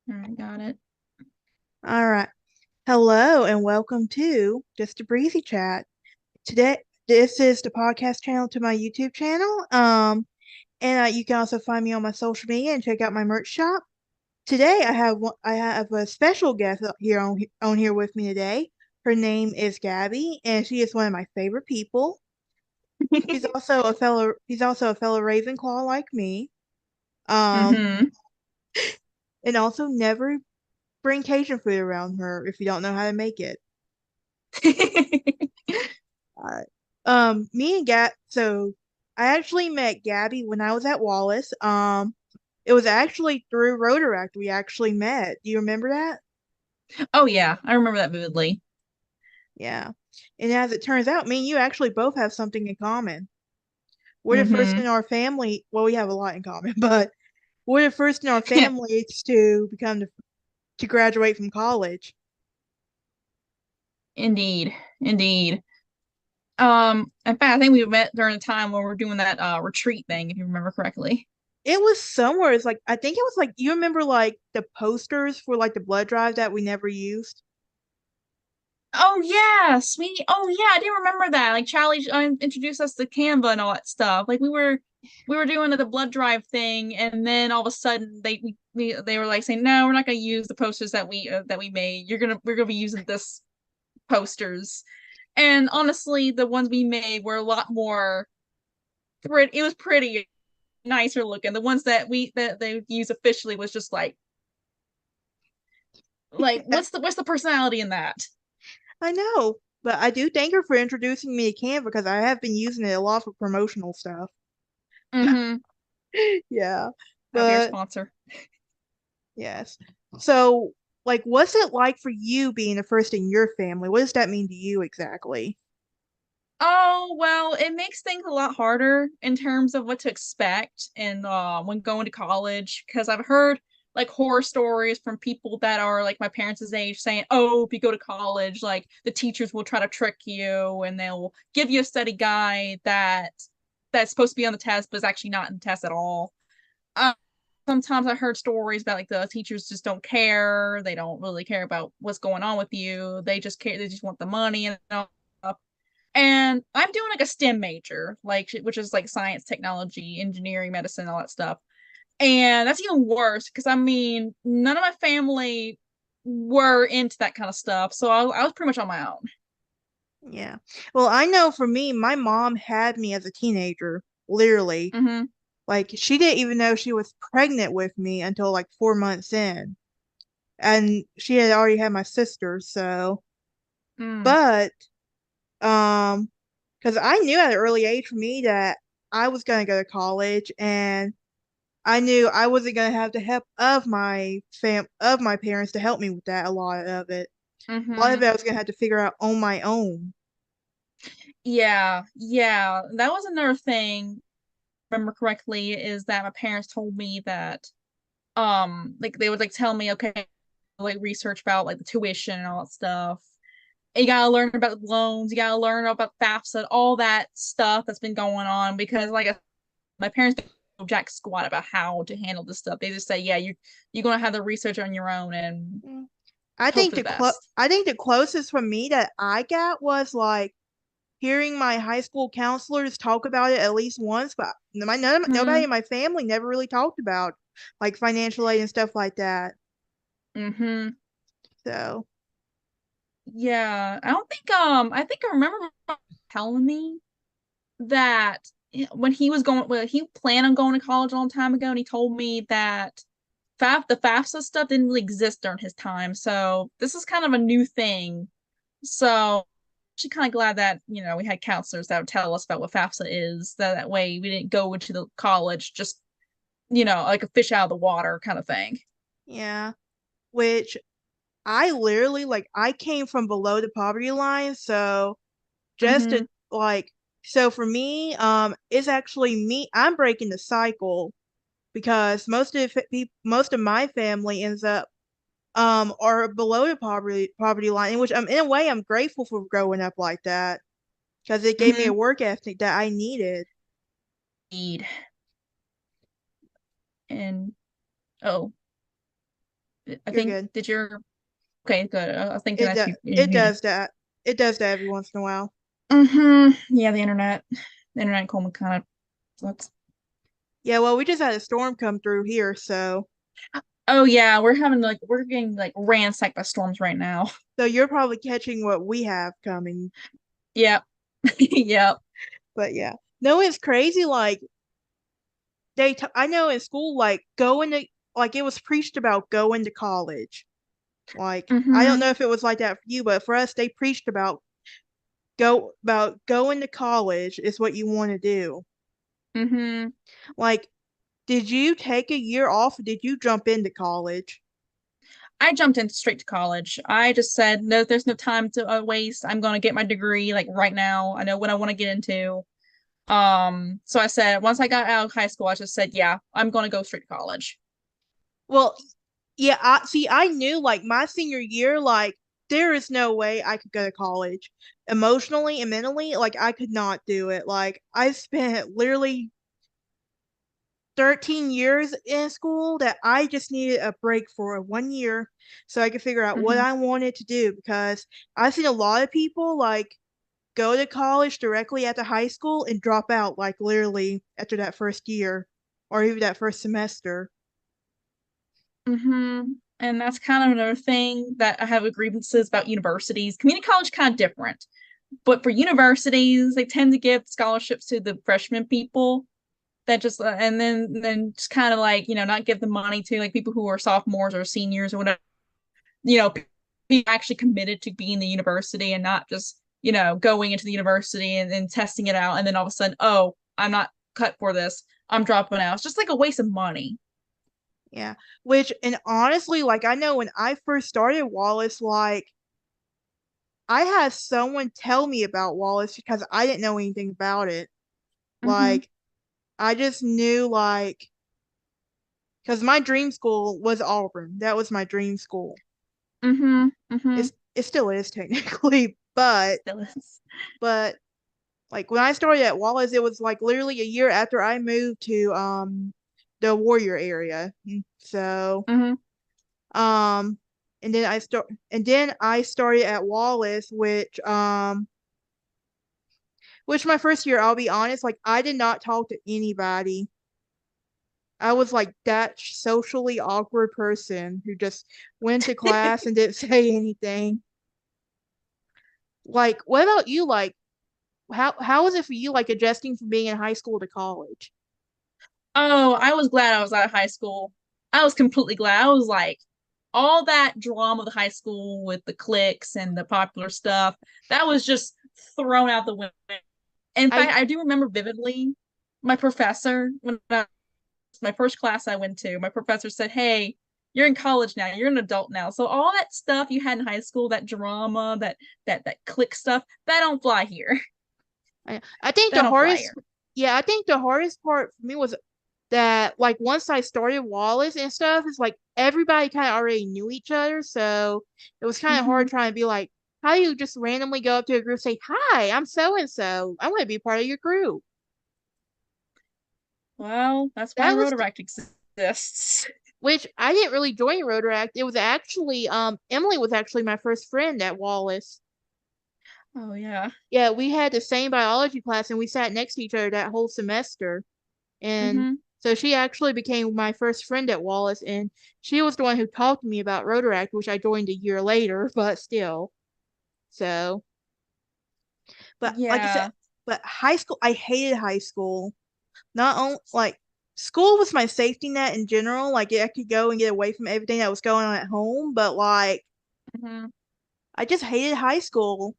All right, got it. All right. Hello and welcome to Just a Breezy Chat. Today, this is the podcast channel to my YouTube channel. And you can also find me on my social media and check out my merch shop. Today, I have a special guest here on here with me today. Her name is Gabby, and she is one of my favorite people. He's also a fellow Ravenclaw like me. Um, Mm-hmm. and also never bring Cajun food around her if you don't know how to make it. Alright. Me and so I actually met Gabby when I was at Wallace. It was actually through Rotaract we actually met. Do you remember that? Oh yeah, I remember that vividly. Yeah. And as it turns out, me and you actually both have something in common. We're the first Mm-hmm. in our family. Well, we have a lot in common, but we're the first in our families to to graduate from college. Indeed. Indeed. In fact, I think we met during the time when we were doing that retreat thing, if you remember correctly. It was somewhere. It's like I think it was like you remember like the posters for like the blood drive that we never used. Oh yes, yeah, I do remember that. Like Charlie introduced us to Canva and all that stuff. Like we were doing the blood drive thing, and then all of a sudden they were like saying, no, we're not going to use the posters that we made. We're gonna be using this posters. And honestly, the ones we made were a lot more pretty. It was pretty nicer looking. The ones that they use officially was just like what's the personality in that? I know, but I do thank her for introducing me to Canva because I have been using it a lot for promotional stuff. Mm-hmm. Yeah, I'll be our but sponsor. yes. So, like, what's it like for you being the first in your family? What does that mean to you exactly? Oh, well, it makes things a lot harder in terms of what to expect and when going to college because I've heard like horror stories from people that are like my parents' age saying, "Oh, if you go to college, like the teachers will try to trick you and they'll give you a study guide that's supposed to be on the test but is actually not in the test at all." Uh, Sometimes I heard stories about like the teachers just don't care. They don't really care about what's going on with you. They just care. They just want the money and all. And I'm doing like a STEM major, like which is like science, technology, engineering, medicine, all that stuff. And that's even worse because I mean, none of my family were into that kind of stuff, so I was pretty much on my own. Yeah. Well, I know for me, my mom had me as a teenager, literally. Mm-hmm. Like, she didn't even know she was pregnant with me until like 4 months in. And she had already had my sister, so. Mm. But Um, because I knew at an early age for me that I was gonna go to college, and I knew I wasn't gonna have the help of my parents to help me with that. A lot of it, a lot Mm-hmm. of it, I was gonna have to figure out on my own. Yeah, yeah. That was another thing, remember correctly, is that my parents told me that like they would like tell me, okay, like research about like the tuition and all that stuff. You gotta learn about loans, you gotta learn about FAFSA, all that stuff that's been going on because my parents don't know jack squat about how to handle this stuff. They just say, yeah, you're gonna have the research on your own and Mm. hope for the best. I think the closest for me that I got was like hearing my high school counselors talk about it at least once, but nobody Mm-hmm. in my family never really talked about like financial aid and stuff like that. Mm-hmm. So Yeah. I think I remember telling me that when he planned on going to college a long time ago, and he told me that the FAFSA stuff didn't really exist during his time. So this is kind of a new thing. So actually kind of glad that, we had counselors that would tell us about what FAFSA is. That way we didn't go into the college just, like a fish out of the water kind of thing. yeah, which I literally like I came from below the poverty line, so just Mm-hmm. to like so for me, it's actually me. I'm breaking the cycle because most of my family ends up are below the poverty line, in which I'm in a way I'm grateful for growing up like that because it gave me Mm-hmm. a work ethic that I needed. Indeed. And oh, I You're think good. did your okay, good. I was thinking It that does. you It muted. does that. It does that every once in a while. Yeah, the internet Coleman kind of sucks. Yeah. Well, we just had a storm come through here, so Oh yeah, we're getting like ransacked by storms right now. you're probably catching what we have coming. Yep. Yep. But yeah. No, it's crazy. Like I know in school, like going to like it was preached about going to college. Like I don't Mm-hmm. know if it was like that for you, but for us, they preached about going to college is what you want to do. Mm-hmm. Like, did you take a year off? Or did you jump into college? I jumped in straight to college. I just said, no, there's no time to waste. I'm gonna get my degree like right now. I know what I want to get into. So I said once I got out of high school, I just said, yeah, I'm gonna go straight to college. Well, yeah, I see. I knew like my senior year, like there is no way I could go to college emotionally and mentally. Like I could not do it. Like I spent literally 13 years in school that I just needed a break for 1 year so I could figure out what Mm-hmm. I wanted to do because I've seen a lot of people like go to college directly after high school and drop out like literally after that first year or even that first semester. Mm-hmm. And that's kind of another thing that I have grievances about universities. Community college kind of different, but for universities, they tend to give scholarships to the freshman people that just and then just kind of like not give the money to like people who are sophomores or seniors or whatever. Be actually committed to being in the university and not just going into the university and testing it out and then all of a sudden, oh, I'm not cut for this, I'm dropping out. It's just like a waste of money. Yeah. Which and honestly, like I know when I first started Wallace, like I had someone tell me about Wallace because I didn't know anything about it. Mm-hmm. Like I just knew like because my dream school was Auburn. That was my dream school. Mm-hmm. Mm-hmm. It still is technically, but Still is. but like when I started at Wallace, it was like literally a year after I moved to the Warrior area. So Mm-hmm. um and then I started at Wallace, which my first year, I'll be honest, like I did not talk to anybody. I was like that socially awkward person who just went to class and didn't say anything. Like, what about you? Like, how was it for you, like adjusting from being in high school to college? Oh, I was glad I was out of high school. I was completely glad. I was like, all that drama of the high school with the cliques and the popular stuff, that was just thrown out the window. In I fact, I do remember vividly my professor, my first class I went to, my professor said, hey, you're in college now, you're an adult now. So all that stuff you had in high school, that drama, that clique stuff, that don't fly here. I think That the don't fly hardest, here. yeah, I think the hardest part for me was that like once I started Wallace and stuff, it's like everybody kind of already knew each other, so it was kind of hard Mm-hmm. trying to be like, how do you just randomly go up to a group, say, "Hi, I'm so and so. I want to be part of your group." Well, that's why That was Rotaract exists. which I didn't really join Rotaract. It was actually Emily was actually my first friend at Wallace. Oh yeah. Yeah, we had the same biology class and we sat next to each other that whole semester. And Mm-hmm. so she actually became my first friend at Wallace, and she was the one who talked to me about Rotaract, which I joined a year later, but still. So, but like I said, Yeah. but high school, I hated high school. Not only like school was my safety net in general, like I could go and get away from everything that was going on at home, but like Mm-hmm. I just hated high school.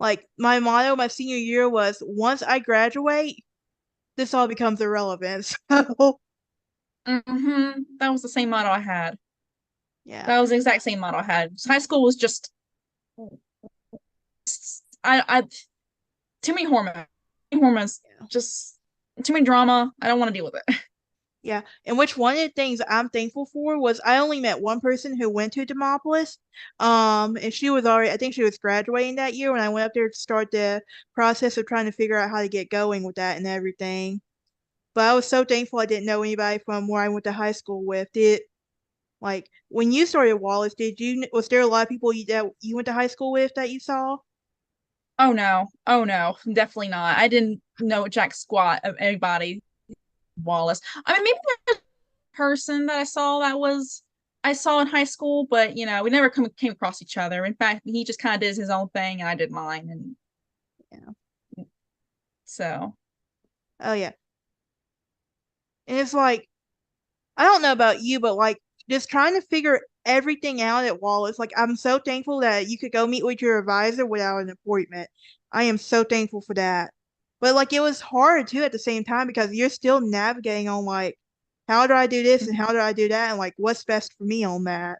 Like my motto my senior year was once I graduate, this all becomes irrelevant. So, Mm-hmm. That was the same motto I had. yeah. That was the exact same motto I had. High school was just I too many hormones, just too many drama. I don't want to deal with it. Yeah, and which one of the things I'm thankful for was I only met one person who went to Demopolis, and she was already, I think she was graduating that year when I went up there to start the process of trying to figure out how to get going with that and everything. But I was so thankful I didn't know anybody from where I went to high school with. Like when you started Wallace, was there a lot of people that you went to high school with that you saw? Oh no. Oh no. Definitely not. I didn't know jack squat of anybody Wallace. I mean, maybe the person that I saw in high school, but we never came across each other. In fact, he just kind of did his own thing and I did mine. And Yeah. so, Oh yeah. And it's like I don't know about you, but like just trying to figure everything out at Wallace. Like I'm so thankful that you could go meet with your advisor without an appointment. I am so thankful for that. But like it was hard too at the same time because you're still navigating on like how do I do this and how do I do that and like what's best for me on that.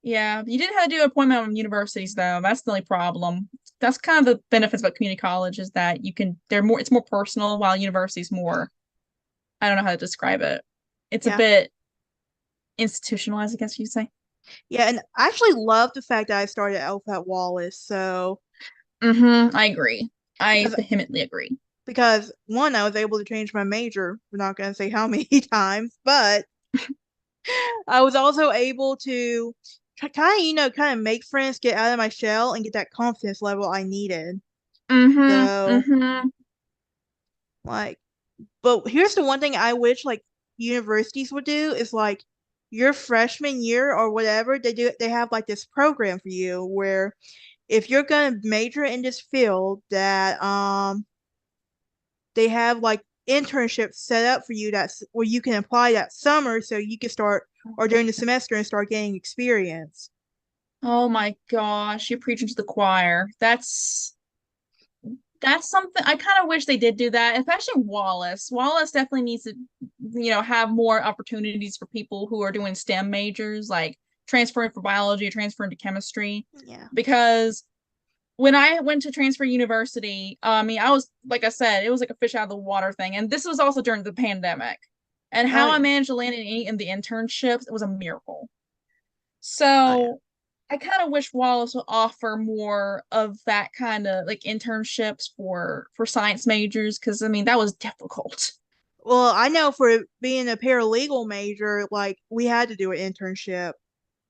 yeah, you did have to do an appointment on universities though. That's the only problem. That's kind of the benefits about community college is that it's more personal while university's more, I don't know how to describe it. It's a Yeah. bit institutionalized, I guess you'd say. Yeah, and I actually love the fact that I started Alpha at Wallace. So I agree. I because vehemently agree. one, I was able to change my major. We're not gonna say how many times, but I was also able to kind of, kind of make friends, get out of my shell, and get that confidence level I needed. So, Mm-hmm. like, but here's the one thing I wish like universities would do is like your freshman year or whatever they have like this program for you where if you're gonna major in this field that they have like internships set up for you that's where you can apply that summer so you can start or during the semester and start getting experience. Oh my gosh, you're preaching to the choir. That's something I kind of wish they did do that, especially Wallace. Wallace definitely needs to, have more opportunities for people who are doing STEM majors, like transferring for biology or transferring to chemistry. Yeah. Because when I went to transfer university, I mean, I was like I said, it was like a fish out of the water thing, and this was also during the pandemic. And Oh how I yeah. managed to land in the internships, it was a miracle. Oh yeah. So I kind of wish Wallace would offer more of that kind of like internships for science majors because I mean that was difficult. Well, I know for being a paralegal major, like we had to do an internship.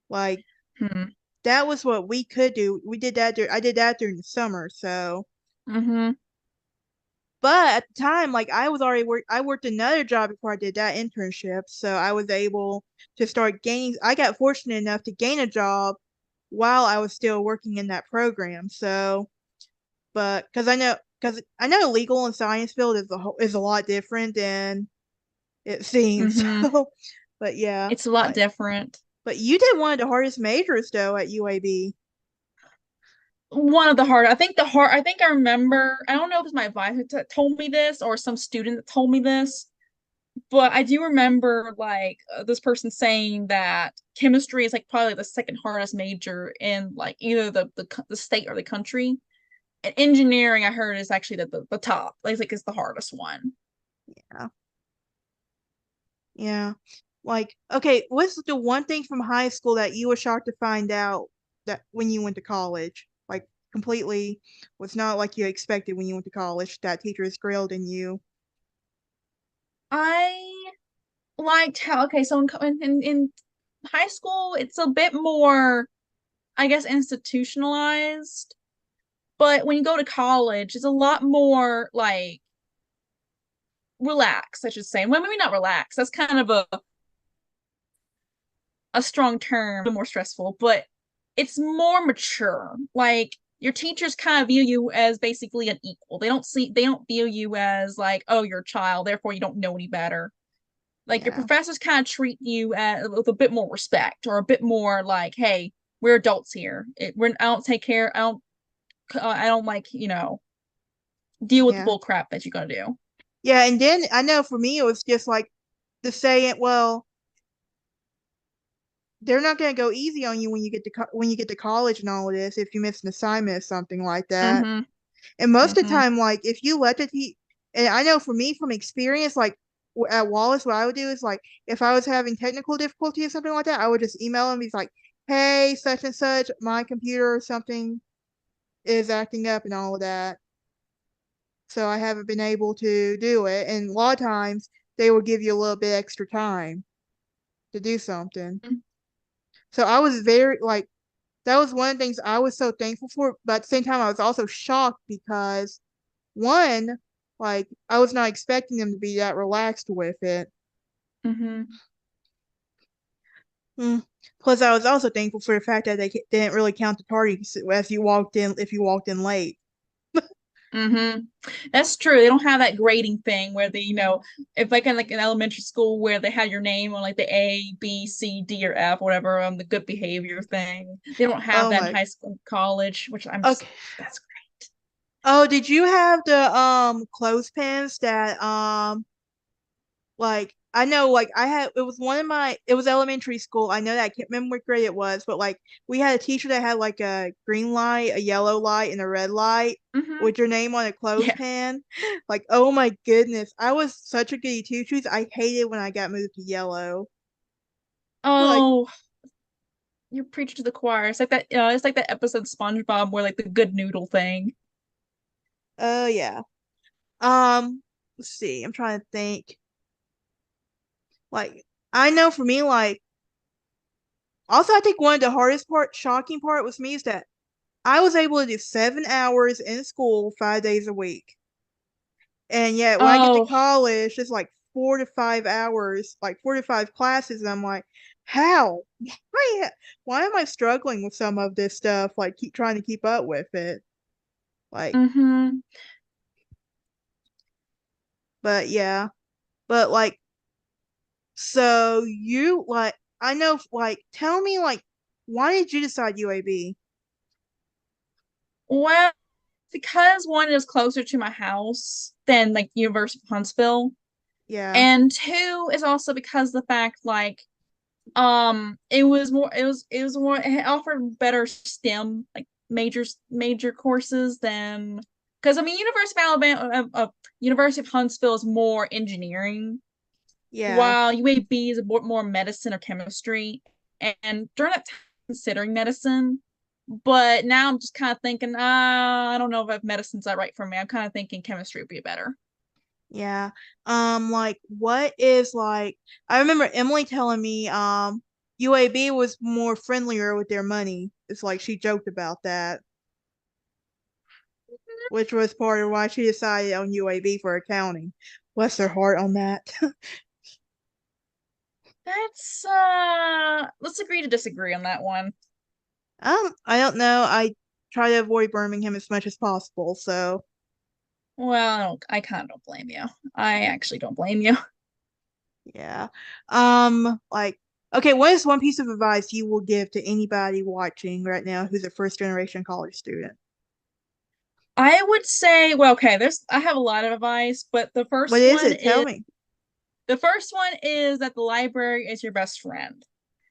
Like Hmm. that was what we could do. We did that. I did that during the summer. So, Mm-hmm. but at the time, like I was already work. I worked another job before I did that internship, so I was able to start gaining. I got fortunate enough to gain a job while I was still working in that program. So, but because I know legal and science field is a lot different than it seems. Mm-hmm. So, but yeah, It's a lot like different. but you did one of the hardest majors though at UAB. One of the hard, I think the hard, I think I remember, I don't know if it's my advisor that told me this or some student that told me this, but I do remember like this person saying that chemistry is like probably the second hardest major in like either the state or the country. And engineering, I heard, is actually the top. Like it's the hardest one. Yeah. Yeah. Like, okay, what's the one thing from high school that you were shocked to find out that when you went to college? Like, completely was not like you expected when you went to college, that teachers grilled in you. I liked how okay, so in high school, it's a bit more, I guess, institutionalized. But when you go to college, it's a lot more like relaxed, I should say. Well, maybe not relaxed. That's kind of a strong term, more stressful, but it's more mature. Like your teachers kind of view you as basically an equal. They don't view you as like, oh, you're a child, therefore you don't know any better. Like your Yeah. professors kind of treat you with a bit more respect or a bit more like, hey, we're adults here. I don't take care. I don't like deal with the Yeah. bull crap that you're gonna do. Yeah, and then I know for me it was just like the saying, well, they're not going to go easy on you when you get to when you get to college and all of this if you miss an assignment or something like that. Mm-hmm. And most of the Mm-hmm. time, like if you let the and I know for me from experience, like at Wallace, what I would do is like if I was having technical difficulty or something like that, I would just email him. He's like, "Hey, such and such, my computer or something is acting up and all of that, so I haven't been able to do it." And a lot of times they will give you a little bit extra time. to do something. So I was very like that was one of the things I was so thankful for, but at the same time I was also shocked because one, like I was not expecting them to be that relaxed with it. Mm-hmm. Mm. Plus, I was also thankful for the fact that they didn't really count the tardies as you walked in if you walked in late. Mm-hmm. That's true. They don't have that grading thing where if like in elementary school where they had your name on like the A, B, C, D, or F, whatever, the good behavior thing. They don't have Oh that in my. high school, and college, which I'm just Okay. that's Oh, did you have the clothespins that like I know like I had it was one of my it was elementary school. I know that I can't remember what grade it was, but like we had a teacher that had like a green light, a yellow light, and a red light great. Mm-hmm. with your name on a Yeah. clothespin. Like, oh my goodness. I was such a goody two shoes. I hated when I got moved to yellow. Like, Oh, you're preaching to the choir. It's like that episode of SpongeBob where like the good noodle thing. oh yeah. Let's see. I'm trying to think. Like, I know for me, like also I think one of the hardest part, shocking part was me is that I was able to do 7 hours in school 5 days a week. And yet when I get to Oh, college, it's like 4 to 5 hours, like 4 to 5 classes, and I'm like, how? Why, why am I struggling with some of this stuff? Like keep trying to keep up with it. Like, mm-hmm. but yeah. But like so you like I know like tell me like why did you decide UAB? Well, because one is closer to my house than like University of Huntsville, Yeah. and two is also because the fact like it offered better STEM like major courses than because I mean University of Huntsville is more engineering Yeah. while UAB is more medicine or chemistry. And during that time, considering medicine, but now I'm just kind of thinking, I don't know if medicine's that right for me. I'm kind of thinking chemistry would be better. Yeah. Like what is like I remember Emily telling me UAB was more friendlier with their money. It's like she joked about that, which was part of why she decided on UAB for accounting. Bless her heart on that. Let's agree to disagree on that one. I don't know. I try to avoid Birmingham as much as possible, so Well, I kind of don't blame you. I actually don't blame you. yeah. Like okay, what is one piece of advice you will give to anybody watching right now who's a first generation college student? I would say, well, okay, I have a lot of advice, but What is it? Tell me. the first one is that the library is your best friend.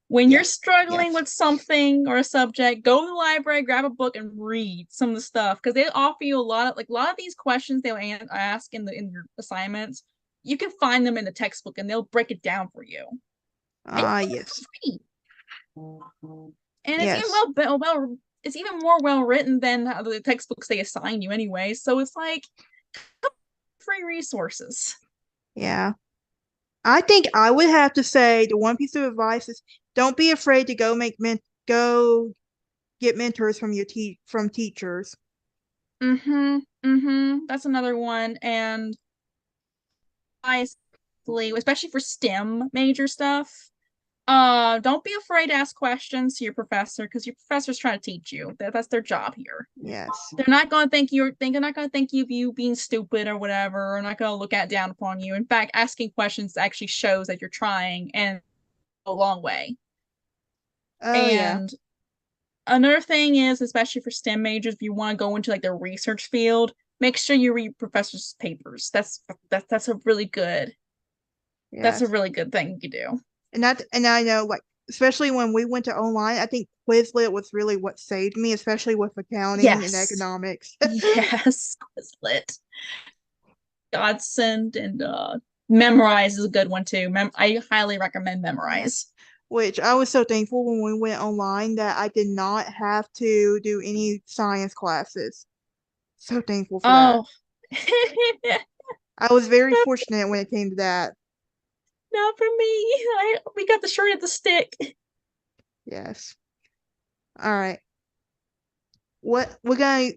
When you're Yes. struggling Yes. with something or a subject, go to the library, grab a book, and read some of the stuff because they offer you a lot of these questions they'll ask in your assignments. You can find them in the textbook and they'll break it down for you. And Ah, yes. free. And it's even Yes. it's even more well written than the textbooks they assign you anyway. So it's like free resources. Yeah. I think I would have to say the one piece of advice is don't be afraid to go get mentors from from teachers. Mm-hmm. Mm-hmm. That's another one. And especially for STEM major stuff. Don't be afraid to ask questions to your professor because your professor's trying to teach you. That's their job here. Yes. They're not gonna think you being stupid or whatever, or not gonna look at down upon you. In fact, asking questions actually shows that you're trying and a long way. Oh yeah. And another thing is, especially for STEM majors, if you want to go into like the research field, make sure you read professors' papers. That's that's a Yes. really good thing you can do. And I know like especially when we went to online, I think Quizlet was really what saved me, especially with accounting and Yes. economics. Yes. Quizlet. Godsend and Memorize is a good one too. I highly recommend Yes. Memorize. Which I was so thankful when we went online that I did not have to do any science classes. So thankful for that. Oh. I was very fortunate when it came to that. Not for me. We got the short of the stick. Yes. All right. What we're gonna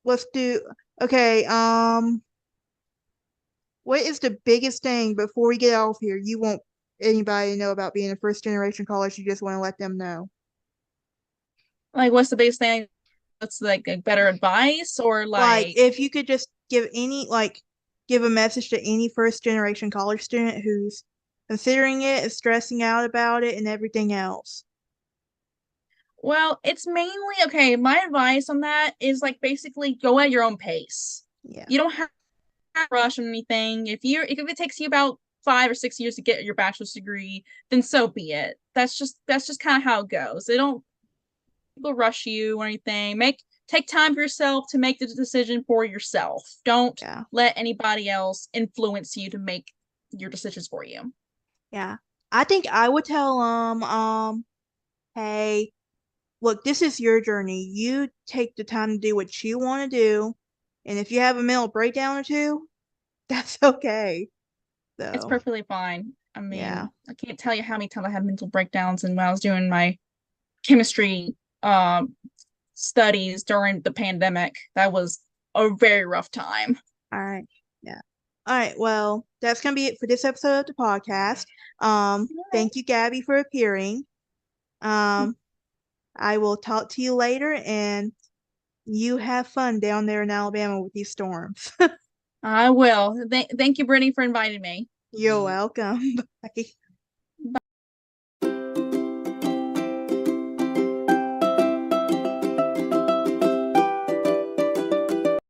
let's do okay, what is the biggest thing before we get off here you want anybody to know about being a first generation college, you just want to let them know? Like, what's the biggest thing? That's like a better advice, or Like like, if you could just give a message to any first generation college student who's considering it, is stressing out about it and everything else. well, it's mainly okay. My advice on that is like basically go at your own pace. Yeah. You don't have to rush on anything. If it takes you about 5 or 6 years to get your bachelor's degree, then so be it. That's just kind of how it goes. They don't people rush you or anything. Take time for yourself to make the decision for yourself. Don't Yeah. let anybody else influence you to make your decisions for you. Yeah. I think I would tell hey, look, this is your journey. You take the time to do what you want to do. And if you have a mental breakdown or two, that's okay. It's So, perfectly fine. I yeah. mean, I can't tell you how many times I had mental breakdowns and when I was doing my chemistry studies during the pandemic. That was a very rough time. All right. Yeah. All right. Well, that's going to be it for this episode of the podcast. Thank you, Gabby, for appearing. Um, I will talk to you later, and you have fun down there in Alabama with these storms. I will. Thank you, Brittany, for inviting me. You're welcome. Bye.